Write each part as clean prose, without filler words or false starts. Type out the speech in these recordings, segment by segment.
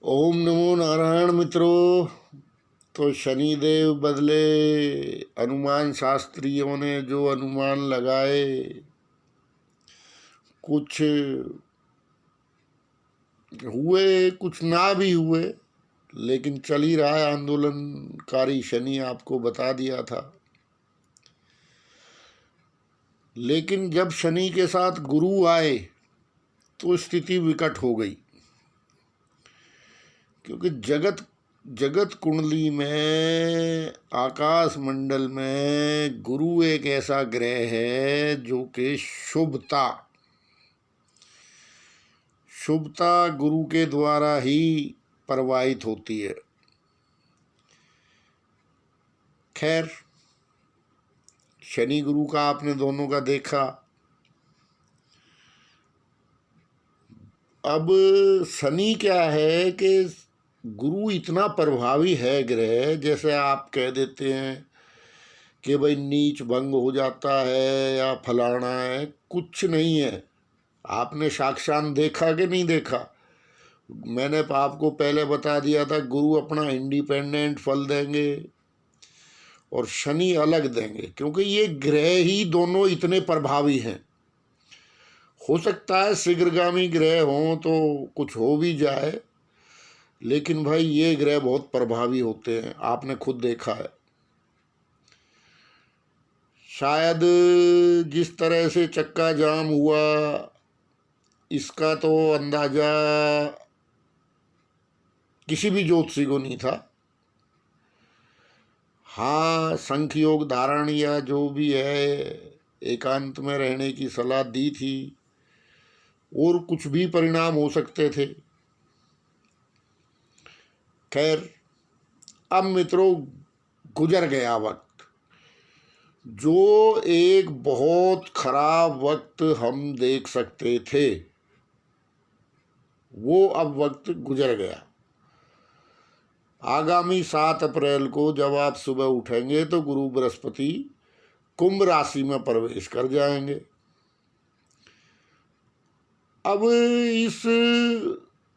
ओम नमो नारायण मित्रों। तो शनिदेव बदले, अनुमान शास्त्रियों ने जो अनुमान लगाए, कुछ हुए कुछ ना भी हुए, लेकिन चल ही रहा है आंदोलनकारी शनि, आपको बता दिया था। लेकिन जब शनि के साथ गुरु आए तो स्थिति विकट हो गई, क्योंकि जगत जगत कुंडली में, आकाश मंडल में गुरु एक ऐसा ग्रह है जो कि शुभता शुभता गुरु के द्वारा ही प्रवाहित होती है। खैर, शनि गुरु का आपने दोनों का देखा। अब शनि क्या है कि गुरु इतना प्रभावी है ग्रह, जैसे आप कह देते हैं कि भाई नीच भंग हो जाता है या फलाना है, कुछ नहीं है। आपने साक्षात देखा कि नहीं देखा? मैंने आपको पहले बता दिया था, गुरु अपना इंडिपेंडेंट फल देंगे और शनि अलग देंगे, क्योंकि ये ग्रह ही दोनों इतने प्रभावी हैं। हो सकता है शीघ्रगामी ग्रह हों तो कुछ हो भी जाए, लेकिन भाई ये ग्रह बहुत प्रभावी होते हैं, आपने खुद देखा है। शायद जिस तरह से चक्का जाम हुआ, इसका तो अंदाजा किसी भी ज्योतिषी को नहीं था। हाँ, संख्य योग धारण या जो भी है, एकांत में रहने की सलाह दी थी, और कुछ भी परिणाम हो सकते थे। खैर, अब मित्रों, गुजर गया वक्त। जो एक बहुत खराब वक्त हम देख सकते थे, वो अब वक्त गुजर गया। आगामी 7 अप्रैल को जब आप सुबह उठेंगे तो गुरु बृहस्पति कुंभ राशि में प्रवेश कर जाएंगे। अब इस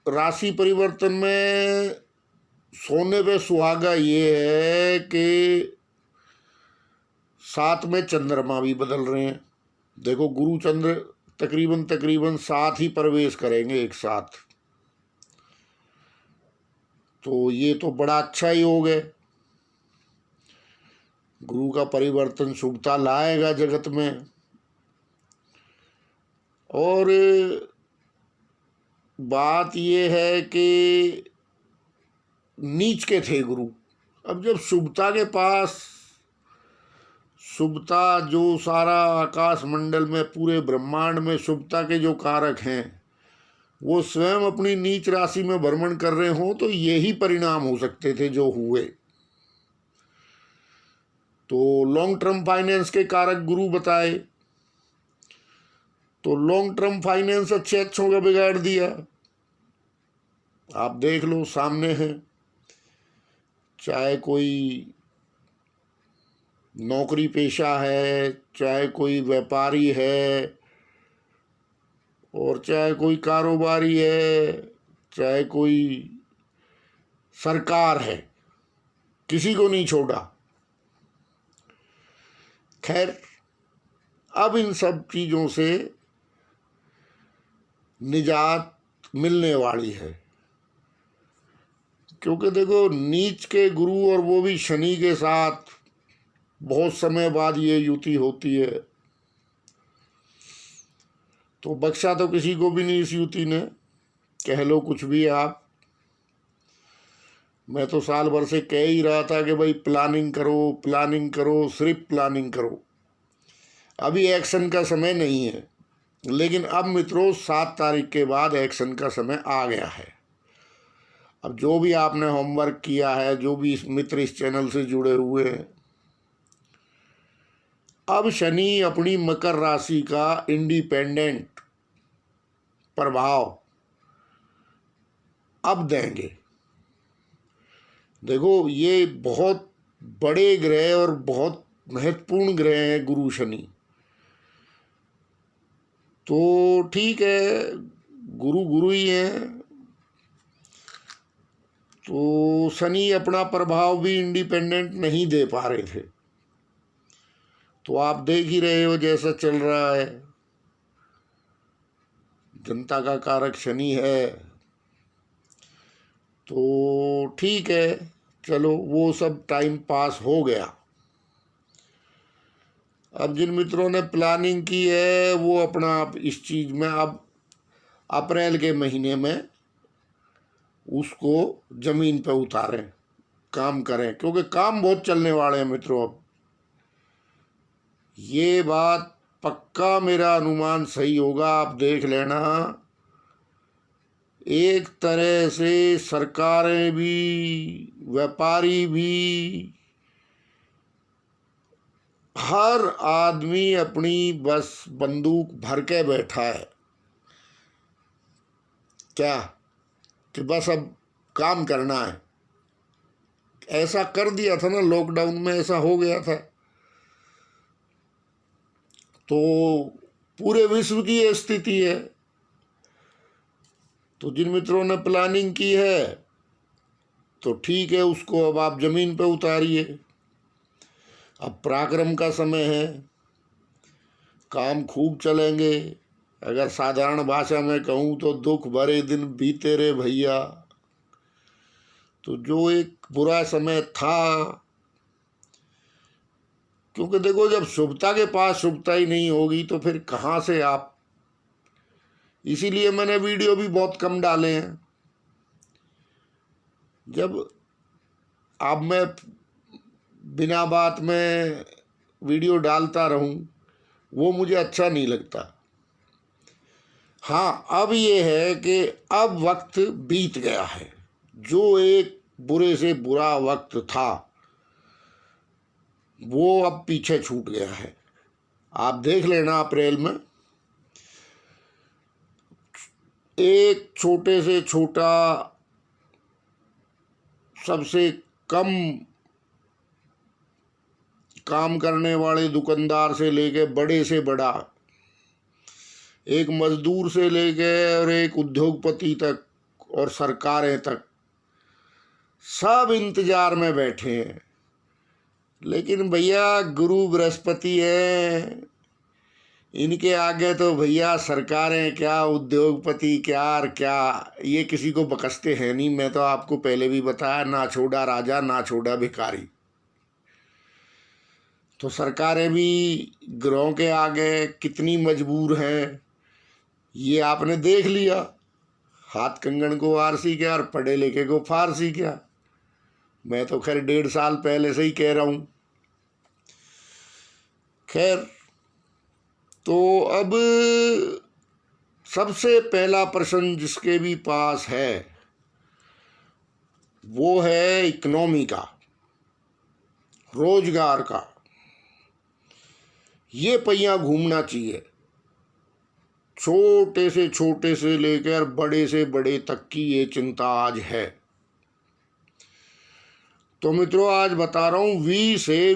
राशि परिवर्तन में सोने पे सुहागा ये है कि साथ में चंद्रमा भी बदल रहे हैं। देखो, गुरु चंद्र तकरीबन साथ ही प्रवेश करेंगे एक साथ, तो ये तो बड़ा अच्छा ही हो गया। गुरु का परिवर्तन शुभता लाएगा जगत में। और बात ये है कि नीच के थे गुरु, अब जब शुभता के पास, शुभता जो सारा आकाश मंडल में, पूरे ब्रह्मांड में शुभता के जो कारक हैं, वो स्वयं अपनी नीच राशि में भ्रमण कर रहे हों, तो यही परिणाम हो सकते थे जो हुए। तो लॉन्ग टर्म फाइनेंस के कारक गुरु बताए, तो लॉन्ग टर्म फाइनेंस अच्छों का बिगाड़ दिया। आप देख लो, सामने है। चाहे कोई नौकरी पेशा है, चाहे कोई व्यापारी है, और चाहे कोई कारोबारी है, चाहे कोई सरकार है, किसी को नहीं छोड़ा। खैर, अब इन सब चीज़ों से निजात मिलने वाली है, क्योंकि देखो, नीच के गुरु और वो भी शनि के साथ बहुत समय बाद ये युति होती है, तो बख्शा तो किसी को भी नहीं इस युति ने, कह लो कुछ भी आप। मैं तो साल भर से कह ही रहा था कि भाई प्लानिंग करो, प्लानिंग करो, सिर्फ प्लानिंग करो। अभी एक्शन का समय नहीं है, लेकिन अब मित्रों 7 तारीख के बाद एक्शन का समय आ गया है। अब जो भी आपने होमवर्क किया है, जो भी इस मित्र इस चैनल से जुड़े हुए हैं, अब शनि अपनी मकर राशि का इंडिपेंडेंट प्रभाव अब देंगे। देखो, ये बहुत बड़े ग्रह और बहुत महत्वपूर्ण ग्रह हैं गुरु शनि। तो ठीक है, गुरु गुरु ही हैं, तो शनि अपना प्रभाव भी इंडिपेंडेंट नहीं दे पा रहे थे। तो आप देख ही रहे हो जैसा चल रहा है, जनता का कारक शनि है। तो ठीक है, चलो वो सब टाइम पास हो गया। अब जिन मित्रों ने प्लानिंग की है वो अपना इस चीज़ में अब अप्रैल के महीने में उसको ज़मीन पे उतारें, काम करें, क्योंकि काम बहुत चलने वाले हैं मित्रों। अब ये बात पक्का मेरा अनुमान सही होगा, आप देख लेना। एक तरह से सरकारें भी, व्यापारी भी, हर आदमी अपनी बस बंदूक भर के बैठा है, क्या कि बस अब काम करना है। ऐसा कर दिया था ना, लॉकडाउन में ऐसा हो गया था। तो पूरे विश्व की ये स्थिति है। तो जिन मित्रों ने प्लानिंग की है तो ठीक है, उसको अब आप ज़मीन पे उतारिए। अब पराक्रम का समय है, काम खूब चलेंगे। अगर साधारण भाषा में कहूँ तो दुख भरे दिन बीते रे भैया। तो जो एक बुरा समय था, क्योंकि देखो जब शुभता के पास शुभता ही नहीं होगी तो फिर कहाँ से आप, इसीलिए मैंने वीडियो भी बहुत कम डाले हैं। जब अब मैं बिना बात में वीडियो डालता रहूं वो मुझे अच्छा नहीं लगता। हाँ, अब ये है कि अब वक्त बीत गया है। जो एक बुरे से बुरा वक्त था वो अब पीछे छूट गया है। आप देख लेना अप्रैल में एक छोटे से छोटा, सबसे कम काम करने वाले दुकानदार से लेके बड़े से बड़ा, एक मजदूर से लेके और एक उद्योगपति तक और सरकारें तक, सब इंतजार में बैठे हैं। लेकिन भैया गुरु बृहस्पति है, इनके आगे तो भैया सरकारें क्या, उद्योगपति क्या और क्या, ये किसी को बकसते हैं नहीं। मैं तो आपको पहले भी बताया, ना छोड़ा राजा ना छोड़ा भिखारी। तो सरकारें भी ग्रहों के आगे कितनी मजबूर हैं ये आपने देख लिया। हाथ कंगन को आरसी क्या और पढ़े लिखे को फारसी क्या। मैं तो खैर 1.5 साल पहले से ही कह रहा हूँ। खैर, तो अब सबसे पहला प्रश्न जिसके भी पास है वो है इकोनॉमी का, रोजगार का। ये पहिया घूमना चाहिए, छोटे से लेकर बड़े से बड़े तक की ये चिंता आज है। तो मित्रों आज बता रहा हूँ, वी से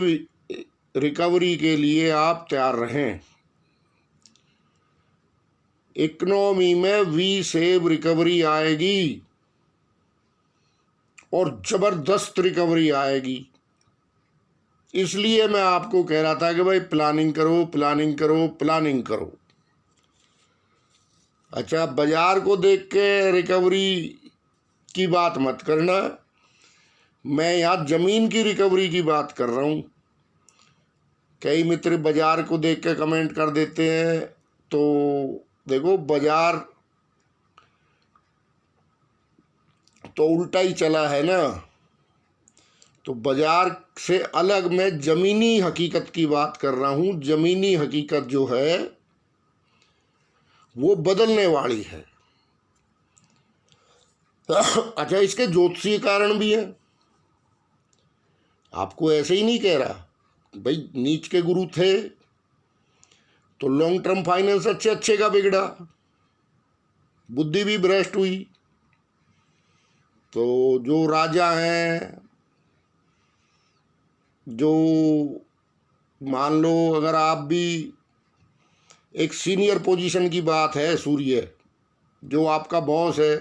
रिकवरी के लिए आप तैयार रहें। इकोनॉमी में वी सेव रिकवरी आएगी और जबरदस्त रिकवरी आएगी। इसलिए मैं आपको कह रहा था कि भाई प्लानिंग करो, प्लानिंग करो, प्लानिंग करो। अच्छा, बाजार को देख के रिकवरी की बात मत करना, मैं यहाँ जमीन की रिकवरी की बात कर रहा हूँ। कई मित्र बाजार को देख के कमेंट कर देते हैं, तो देखो बाजार तो उल्टा ही चला है ना। तो बाजार से अलग मैं जमीनी हकीकत की बात कर रहा हूँ। जमीनी हकीकत जो है वो बदलने वाली है। अच्छा, इसके ज्योतिषीय कारण भी है, आपको ऐसे ही नहीं कह रहा। भाई नीच के गुरु थे तो लॉन्ग टर्म फाइनेंस अच्छे का बिगड़ा, बुद्धि भी भ्रष्ट हुई। तो जो राजा हैं, जो मान लो अगर आप भी एक सीनियर पोजीशन की बात है, सूर्य जो आपका बॉस है,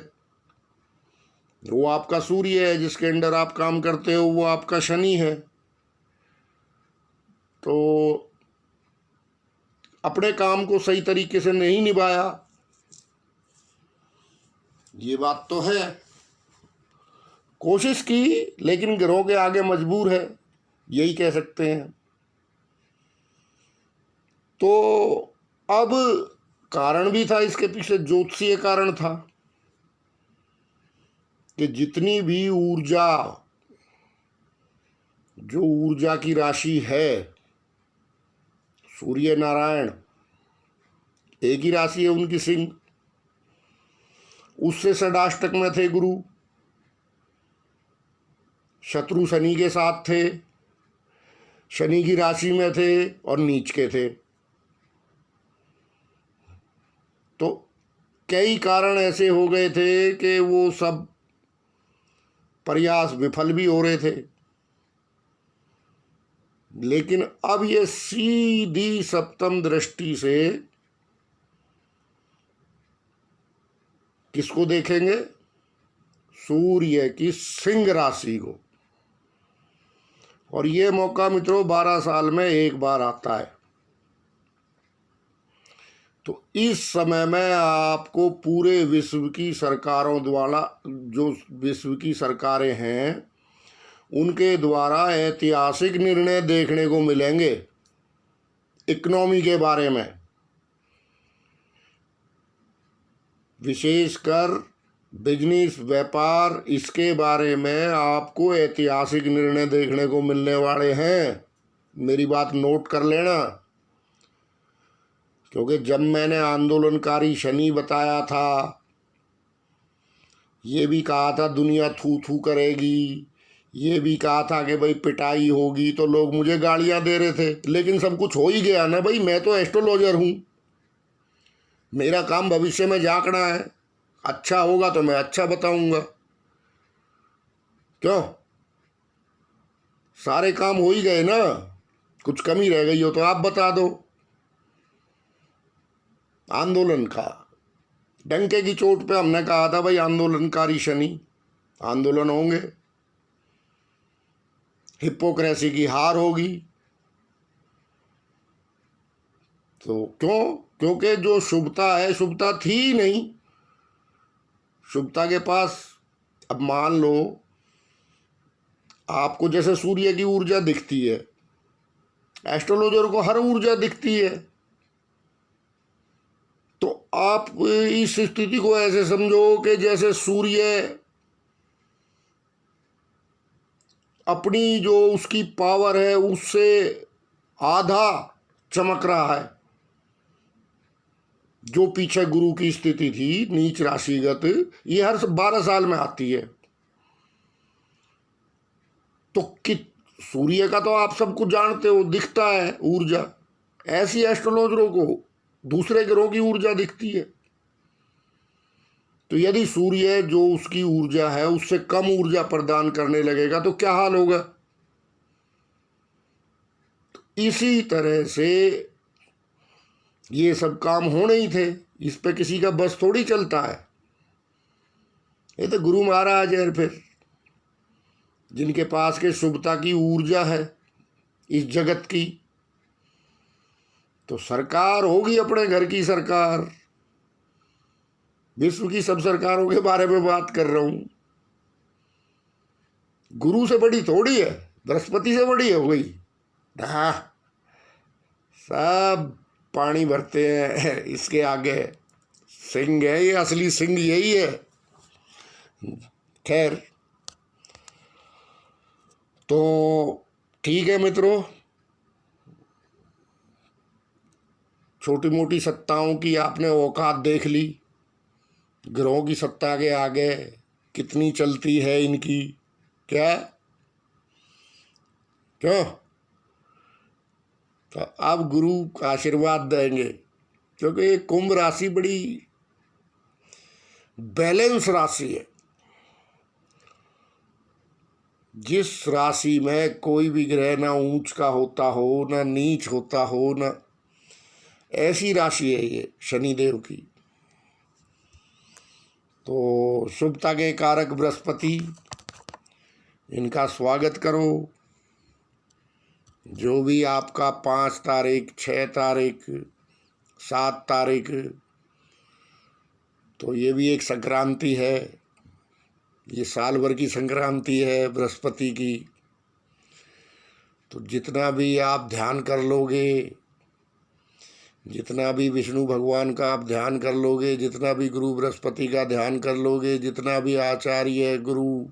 वो आपका सूर्य है, जिसके अंडर आप काम करते हो वो आपका शनि है। तो अपने काम को सही तरीके से नहीं निभाया, ये बात तो है। कोशिश की लेकिन ग्रहों के आगे मजबूर है, यही कह सकते हैं। तो अब कारण भी था इसके पीछे, ज्योतिषीय कारण था कि जितनी भी ऊर्जा, जो ऊर्जा की राशि है, सूर्य नारायण एक ही राशि है उनकी, सिंह, उससे षडाष्टक में थे गुरु, शत्रु शनि के साथ थे, शनि की राशि में थे और नीच के थे। तो कई कारण ऐसे हो गए थे कि वो सब प्रयास विफल भी हो रहे थे। लेकिन अब ये सीधी सप्तम दृष्टि से किसको देखेंगे? सूर्य की सिंह राशि को। और ये मौका मित्रों 12 साल में एक बार आता है। तो इस समय में आपको पूरे विश्व की सरकारों द्वारा, जो विश्व की सरकारें हैं, उनके द्वारा ऐतिहासिक निर्णय देखने को मिलेंगे इकोनॉमी के बारे में। विशेषकर बिजनेस, व्यापार, इसके बारे में आपको ऐतिहासिक निर्णय देखने को मिलने वाले हैं। मेरी बात नोट कर लेना, क्योंकि जब मैंने आंदोलनकारी शनि बताया था, ये भी कहा था दुनिया थू थू करेगी, ये भी कहा था कि भाई पिटाई होगी, तो लोग मुझे गालियां दे रहे थे। लेकिन सब कुछ हो ही गया ना भाई, मैं तो एस्ट्रोलॉजर हूँ, मेरा काम भविष्य में झांकना है। अच्छा होगा तो मैं अच्छा बताऊंगा, क्यों? सारे काम हो ही गए ना, कुछ कमी रह गई हो तो आप बता दो। आंदोलन का डंके की चोट पे हमने कहा था भाई आंदोलनकारी शनि, आंदोलन होंगे, हिपोक्रेसी की हार होगी। तो क्यों? क्योंकि जो शुभता है, शुभता थी ही नहीं। शुभता के पास, अब मान लो आपको जैसे सूर्य की ऊर्जा दिखती है, एस्ट्रोलॉजर को हर ऊर्जा दिखती है। तो आप इस स्थिति को ऐसे समझो कि जैसे सूर्य अपनी जो उसकी पावर है उससे आधा चमक रहा है। जो पीछे गुरु की स्थिति थी नीच राशिगत, ये हर 12 साल में आती है। तो कि सूर्य का तो आप सब कुछ जानते हो, दिखता है ऊर्जा, ऐसी एस्ट्रोलॉजरों को दूसरे ग्रहों की ऊर्जा दिखती है। तो यदि सूर्य जो उसकी ऊर्जा है उससे कम ऊर्जा प्रदान करने लगेगा तो क्या हाल होगा? तो इसी तरह से ये सब काम होने ही थे, इस पे किसी का बस थोड़ी चलता है। ये तो गुरु महाराज है फिर, जिनके पास के शुभता की ऊर्जा है इस जगत की। तो सरकार होगी अपने घर की सरकार, विश्व की सब सरकारों के बारे में बात कर रहा हूं। गुरु से बड़ी थोड़ी है, बृहस्पति से बड़ी हो गई। हाँ, सब पानी भरते हैं इसके आगे। सिंह है ये, असली सिंह यही है। खैर, तो ठीक है मित्रों, छोटी मोटी सत्ताओं की आपने औकात देख ली, ग्रहों की सत्ता के आगे कितनी चलती है इनकी। क्या क्यों? तो अब गुरु का आशीर्वाद देंगे, क्योंकि ये कुंभ राशि बड़ी बैलेंस राशि है। जिस राशि में कोई भी ग्रह ना ऊंच का होता हो, ना नीच होता हो, ना, ऐसी राशि है ये शनिदेव की। तो शुभता के कारक बृहस्पति, इनका स्वागत करो। जो भी आपका 5 तारीख, 6 तारीख, 7 तारीख, तो ये भी एक संक्रांति है, ये साल भर की संक्रांति है बृहस्पति की। तो जितना भी आप ध्यान कर लोगे, जितना भी विष्णु भगवान का आप ध्यान कर लोगे, जितना भी गुरु बृहस्पति का ध्यान कर लोगे, जितना भी आचार्य, गुरु,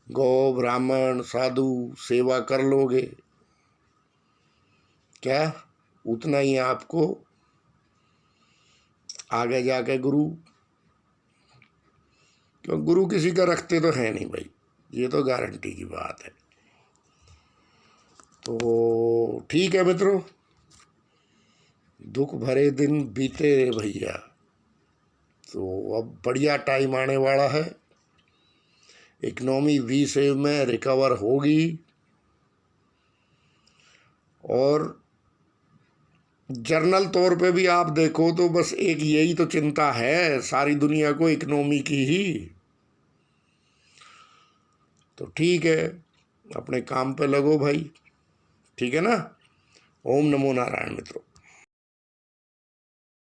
गौ, ब्राह्मण, साधु सेवा कर लोगे, क्या उतना ही आपको आगे जाके गुरु, क्यों गुरु किसी का रखते तो है नहीं भाई, ये तो गारंटी की बात है। तो ठीक है मित्रों, दुख भरे दिन बीते रे भैया। तो अब बढ़िया टाइम आने वाला है, इकोनॉमी वी सेव में रिकवर होगी, और जर्नल तौर पे भी आप देखो तो बस एक यही तो चिंता है सारी दुनिया को, इकोनॉमी की ही। तो ठीक है, अपने काम पे लगो भाई, ठीक है ना। ओम नमो नारायण मित्रों।